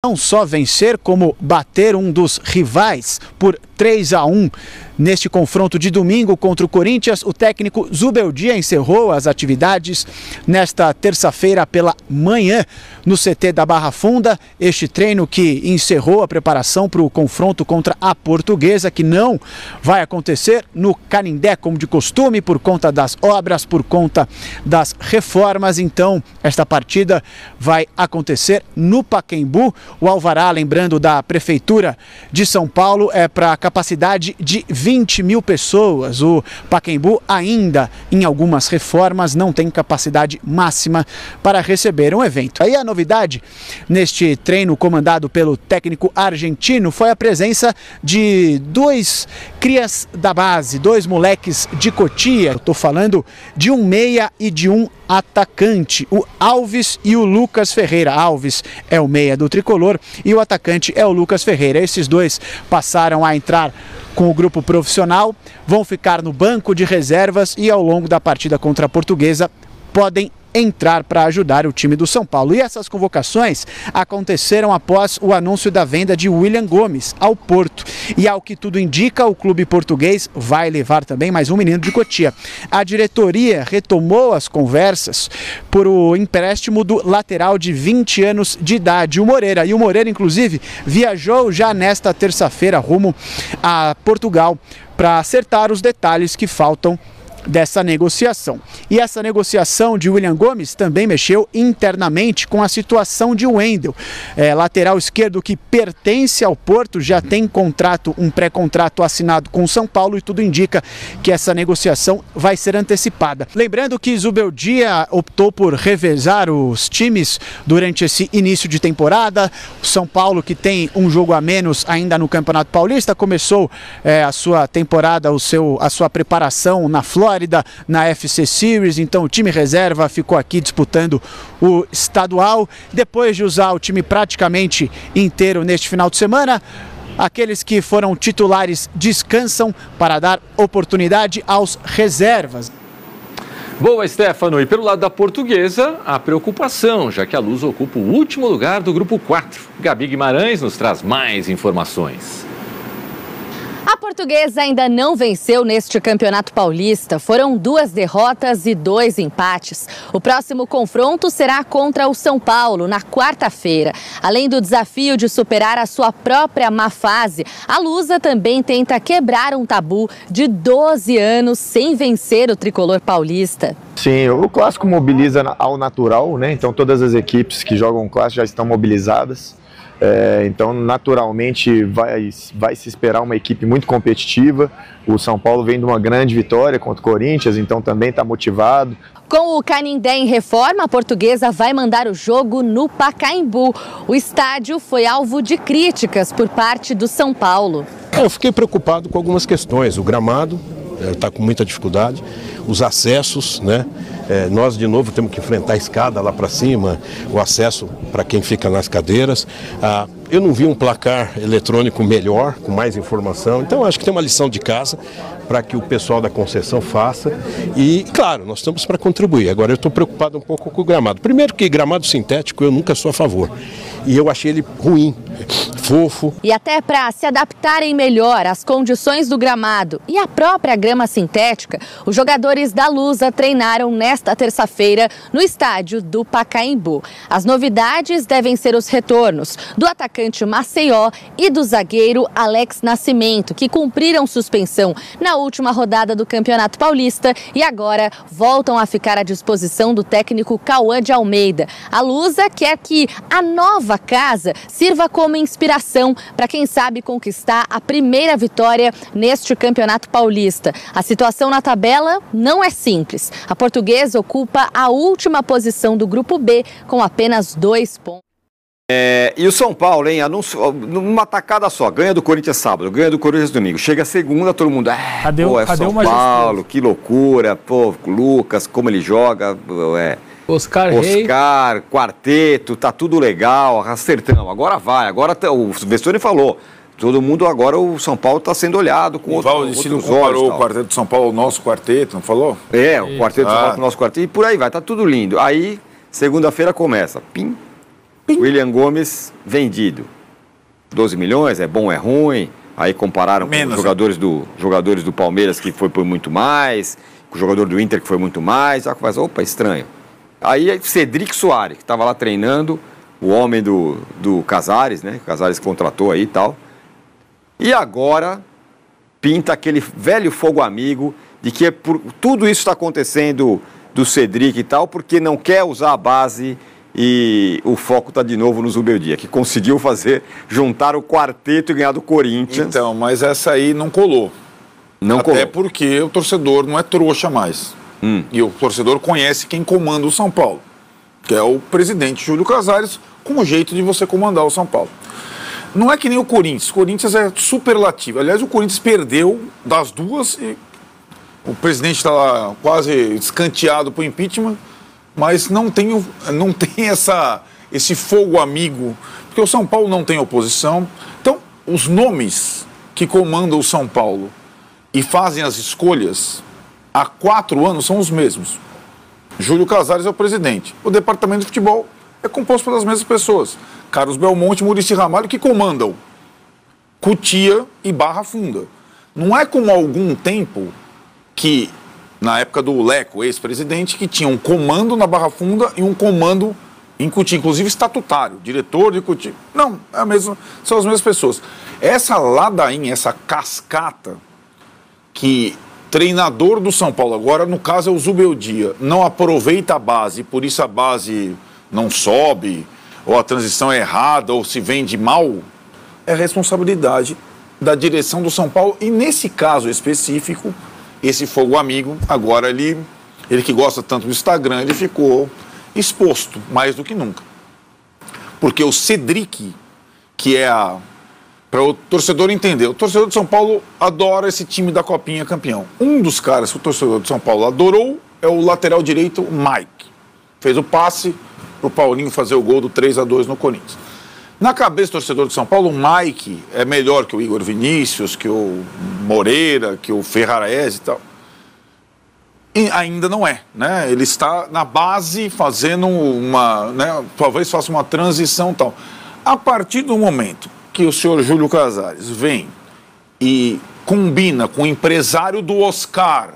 não só vencer, como bater um dos rivais por 3-1 neste confronto de domingo contra o Corinthians. O técnico Zubeldia encerrou as atividades nesta terça-feira pela manhã no CT da Barra Funda. Este treino que encerrou a preparação para o confronto contra a Portuguesa, que não vai acontecer no Canindé como de costume, por conta das obras, por conta das reformas. Então, esta partida vai acontecer no Pacaembu. O alvará, lembrando, da Prefeitura de São Paulo, é para capacidade de 20 mil pessoas. O Pacaembu ainda, em algumas reformas, não tem capacidade máxima para receber um evento. Aí a novidade neste treino comandado pelo técnico argentino foi a presença de dois crias da base, dois moleques de Cotia. Estou falando de um meia e de um atacante, o Alves e o Lucas Ferreira. Alves é o meia do tricolor e o atacante é o Lucas Ferreira. Esses dois passaram a entrar com o grupo profissional, vão ficar no banco de reservas e ao longo da partida contra a Portuguesa podem entrar para ajudar o time do São Paulo. E essas convocações aconteceram após o anúncio da venda de William Gomes ao Porto. E ao que tudo indica, o clube português vai levar também mais um menino de Cotia. A diretoria retomou as conversas por o empréstimo do lateral de 20 anos de idade, o Moreira. E o Moreira, inclusive, viajou já nesta terça-feira rumo a Portugal para acertar os detalhes que faltam dessa negociação. E essa negociação de William Gomes também mexeu internamente com a situação de Wendel, lateral esquerdo que pertence ao Porto, já tem contrato, um pré-contrato assinado com o São Paulo, e tudo indica que essa negociação vai ser antecipada. Lembrando que Zubeldia optou por revezar os times durante esse início de temporada. O São Paulo, que tem um jogo a menos ainda no Campeonato Paulista, começou a sua temporada, a sua preparação na Flórida, na FC Series. Então o time reserva ficou aqui disputando o estadual. Depois de usar o time praticamente inteiro neste final de semana, aqueles que foram titulares descansam para dar oportunidade aos reservas. Boa, Stefano. E pelo lado da Portuguesa, a preocupação, já que a Luz ocupa o último lugar do grupo 4. Gabi Guimarães nos traz mais informações. A Portuguesa ainda não venceu neste Campeonato Paulista. Foram 2 derrotas e 2 empates. O próximo confronto será contra o São Paulo, na quarta-feira. Além do desafio de superar a sua própria má fase, a Lusa também tenta quebrar um tabu de 12 anos sem vencer o tricolor paulista. Sim, o clássico mobiliza ao natural, né? Então todas as equipes que jogam o clássico já estão mobilizadas. Então, naturalmente, vai se esperar uma equipe muito competitiva. O São Paulo vem de uma grande vitória contra o Corinthians, então também está motivado. Com o Canindé em reforma, a Portuguesa vai mandar o jogo no Pacaembu. O estádio foi alvo de críticas por parte do São Paulo. Eu fiquei preocupado com algumas questões. O gramado está com muita dificuldade, os acessos, né? Nós de novo temos que enfrentar a escada lá para cima, o acesso para quem fica nas cadeiras. Eu não vi um placar eletrônico melhor, com mais informação, então acho que tem uma lição de casa para que o pessoal da concessão faça. E, claro, nós estamos para contribuir. Agora, eu estou preocupado um pouco com o gramado. Primeiro que gramado sintético eu nunca sou a favor. E eu achei ele ruim, fofo. E até para se adaptarem melhor às condições do gramado e à própria grama sintética, os jogadores da Lusa treinaram nesta terça-feira no estádio do Pacaembu. As novidades devem ser os retornos do atacante Maceió e do zagueiro Alex Nascimento, que cumpriram suspensão na última rodada do Campeonato Paulista e agora voltam a ficar à disposição do técnico Cauã de Almeida. A Lusa quer que a nova casa sirva como inspiração para quem sabe conquistar a primeira vitória neste Campeonato Paulista. A situação na tabela não é simples. A Portuguesa ocupa a última posição do Grupo B com apenas 2 pontos. E o São Paulo, hein? Numa tacada só, ganha do Corinthians sábado, ganha do Corinthians domingo. Chega a segunda, todo mundo. Cadê São Paulo, que loucura, pô, Lucas, como ele joga, Oscar, quarteto, tá tudo legal, acertamos. Agora vai, o Vestoni falou. Todo mundo agora, o São Paulo está sendo olhado com outros olhos. Não comparou o quarteto de São Paulo ao nosso quarteto, não falou? O quarteto de São Paulo com o nosso quarteto, e por aí vai, tá tudo lindo. Aí, segunda-feira começa, pim, William Gomes vendido. 12 milhões, é bom, é ruim. Aí compararam com os jogadores do Palmeiras, que foi por muito mais, com o jogador do Inter, que foi muito mais. Opa, estranho. Aí Cedric Soares, que estava lá treinando, o homem do Casares, né? O Casares contratou aí e tal. E agora pinta aquele velho fogo amigo de que tudo isso está acontecendo do Cedric e tal, porque não quer usar a base e o foco está de novo no Zubeldia, que conseguiu juntar o quarteto e ganhar do Corinthians. Então, mas essa aí não colou. Até porque o torcedor não é trouxa mais. E o torcedor conhece quem comanda o São Paulo, que é o presidente Júlio Casares, com o jeito de você comandar o São Paulo. Não é que nem o Corinthians. O Corinthians é superlativo. Aliás, o Corinthians perdeu das duas e o presidente está lá quase escanteado para o impeachment, mas não tem esse fogo amigo, porque o São Paulo não tem oposição. Então, os nomes que comandam o São Paulo e fazem as escolhas há 4 anos são os mesmos. Júlio Casares é o presidente. O departamento de futebol é composto pelas mesmas pessoas. Carlos Belmonte e Muricy Ramalho, que comandam Cotia e Barra Funda. Não é como há algum tempo que, na época do Leco, ex-presidente, que tinha um comando na Barra Funda e um comando em Cotia, inclusive estatutário, diretor de Cotia. Não, são as mesmas pessoas. Essa ladainha, essa cascata que treinador do São Paulo, agora no caso é o Zubeldia, não aproveita a base, por isso a base não sobe, ou a transição é errada, ou se vende mal, é responsabilidade da direção do São Paulo. E nesse caso específico, esse fogo amigo, agora ele que gosta tanto do Instagram, ele ficou exposto mais do que nunca. Porque o Cedric, que é para o torcedor entender, o torcedor de São Paulo adora esse time da Copinha campeão. Um dos caras que o torcedor de São Paulo adorou é o lateral direito Mike. Fez o passe para o Paulinho fazer o gol do 3-2 no Corinthians. Na cabeça do torcedor de São Paulo, o Mike é melhor que o Igor Vinícius, que o Moreira, que o Ferrarese e tal. E ainda não é, né? Ele está na base fazendo talvez faça uma transição e tal. A partir do momento que o senhor Júlio Casares vem e combina com o empresário do Oscar,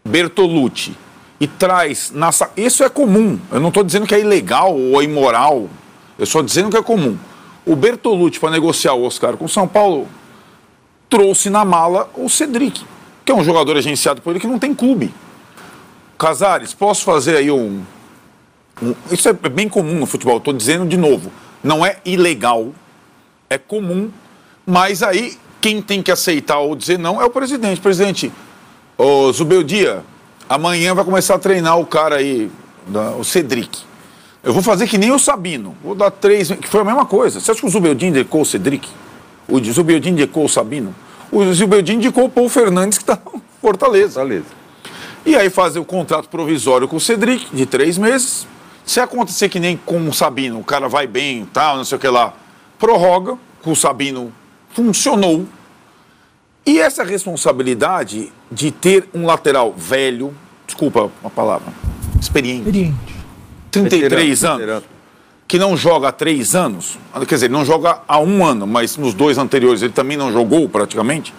Bertolucci, e traz... Isso é comum. Eu não estou dizendo que é ilegal ou imoral. Eu estou dizendo que é comum. O Bertolucci, para negociar o Oscar com o São Paulo, trouxe na mala o Cedric, que é um jogador agenciado por ele que não tem clube. Casares, posso fazer aí isso é bem comum no futebol. Estou dizendo de novo. Não é ilegal. É comum. Mas aí, quem tem que aceitar ou dizer não é o presidente. Presidente, ô Zubeldia, amanhã vai começar a treinar o cara aí, o Cedric. Eu vou fazer que nem o Sabino. Vou dar 3, que foi a mesma coisa. Você acha que o Zubeldia indicou o Cedric? O Zubeldia indicou o Sabino? O Zubeldia indicou o Paulo Fernandes, que está no Fortaleza. E aí fazer o contrato provisório com o Cedric, de 3 meses. Se acontecer que nem com o Sabino, o cara vai bem, tal, não sei o que lá, prorroga, com o Sabino funcionou. E essa responsabilidade de ter um lateral velho, desculpa a palavra, experiente. 33 anos, que não joga há 3 anos, quer dizer, não joga há 1 ano, mas nos 2 anteriores ele também não jogou praticamente,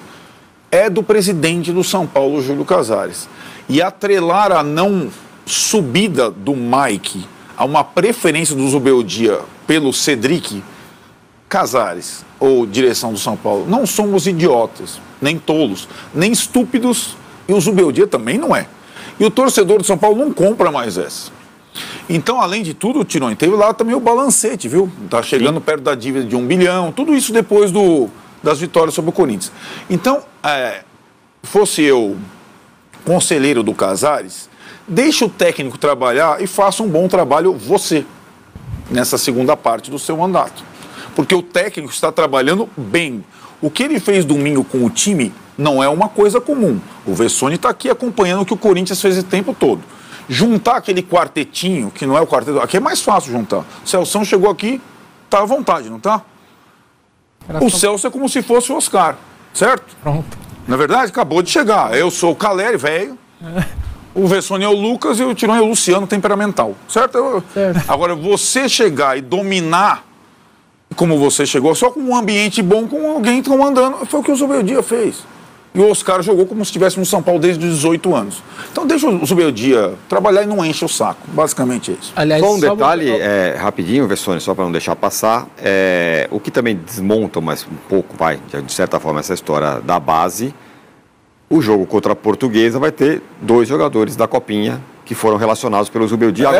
é do presidente do São Paulo, Júlio Casares. E atrelar a não subida do Mike a uma preferência do Zubeldia pelo Cedric, Casares, ou direção do São Paulo, não somos idiotas, nem tolos, nem estúpidos, e o Zubeldia também não é. E o torcedor do São Paulo não compra mais essa. Então, além de tudo, Tironi, teve lá também o balancete, viu? Tá chegando perto da dívida de 1 bilhão, tudo isso depois das vitórias sobre o Corinthians. Então, fosse eu conselheiro do Casares, deixe o técnico trabalhar e faça um bom trabalho você, nessa segunda parte do seu mandato. Porque o técnico está trabalhando bem. O que ele fez domingo com o time não é uma coisa comum. O Vessone está aqui acompanhando o que o Corinthians fez o tempo todo. Juntar aquele quartetinho, que não é o quarteto, aqui é mais fácil juntar. O Celção chegou aqui, tá à vontade, não tá? O Celso é como se fosse o Oscar, certo? Pronto. Na verdade, acabou de chegar. Eu sou o Caleri, velho. O Vessone é o Lucas e o Tirone é o Luciano temperamental, certo? Agora, você chegar e dominar como você chegou, só com um ambiente bom, com alguém comandando, foi o que o Zubeldia fez. E o Oscar jogou como se estivesse no São Paulo desde os 18 anos. Então deixa o Zubeldia trabalhar e não enche o saco. Basicamente é isso. Aliás, só um detalhe, rapidinho, Vessone, só para não deixar passar. O que também desmonta mais um pouco, de certa forma, essa história da base. O jogo contra a Portuguesa vai ter 2 jogadores da Copinha que foram relacionados pelo Zubeldia.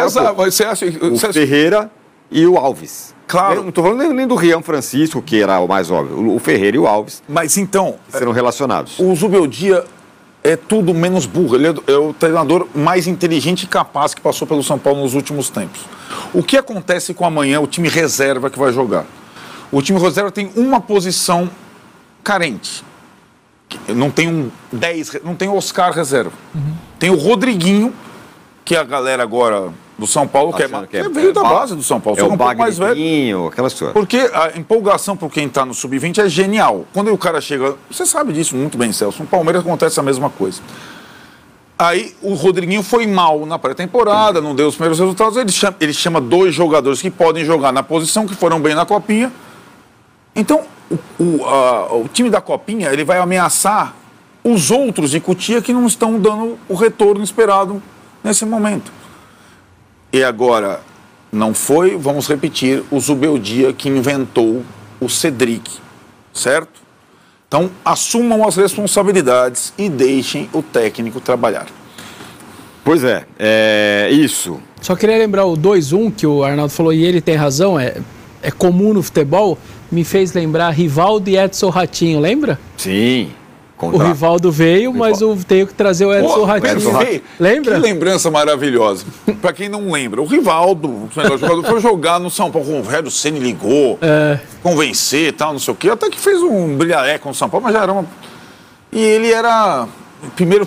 O Ferreira e o Alves. Claro. Eu não estou falando nem do Rian Francisco, que era o mais óbvio. O Ferreira e o Alves. Mas então, serão relacionados. O Zubeldia é tudo menos burro. Ele é o treinador mais inteligente e capaz que passou pelo São Paulo nos últimos tempos. O que acontece com amanhã, o time reserva que vai jogar? O time reserva tem uma posição carente. Não tem não tem o Oscar reserva. Tem o Rodriguinho, que a galera agora do São Paulo que veio da base do São Paulo. É o Bagninho, aquelas coisas. Porque a empolgação por quem está no Sub-20 é genial. Quando o cara chega, você sabe disso muito bem, Celso, no Palmeiras acontece a mesma coisa. Aí o Rodriguinho foi mal na pré-temporada, não deu os primeiros resultados, ele chama 2 jogadores que podem jogar na posição, que foram bem na Copinha. Então, o time da Copinha, ele vai ameaçar os outros de Cotia que não estão dando o retorno esperado nesse momento. E agora, não foi, vamos repetir, o Zubeldia que inventou o Cedric, certo? Então, assumam as responsabilidades e deixem o técnico trabalhar. Pois é isso. Só queria lembrar o 2-1 que o Arnaldo falou, e ele tem razão, é comum no futebol, me fez lembrar Rivaldo e Edson Ratinho, lembra? Sim. O Rivaldo veio, mas eu tenho que trazer o Edson Ratinho. Lembra? Que lembrança maravilhosa. Pra quem não lembra, o Rivaldo, o melhor jogador, foi jogar no São Paulo com o Rogério Ceni, ligou, convencer e tal, não sei o quê. Até que fez um brilharé com o São Paulo, mas já era uma... E ele era... Primeiro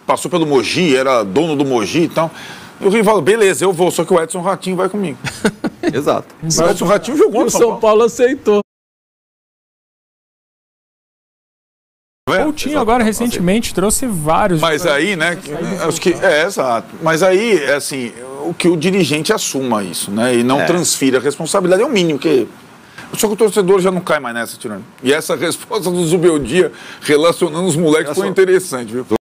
passou pelo Mogi, era dono do Mogi e tal. E o Rivaldo, beleza, eu vou, só que o Edson Ratinho vai comigo. Exato. O Edson Ratinho jogou no São Paulo. O São Paulo aceitou. O Coutinho agora recentemente trouxe vários. Mas aí, né? Acho que exato. Mas aí, assim, o que o dirigente assuma isso, né? E não transfira a responsabilidade é o mínimo que. Só que o torcedor já não cai mais nessa, Tirone. E essa resposta do Zubeldia relacionando os moleques foi interessante, viu?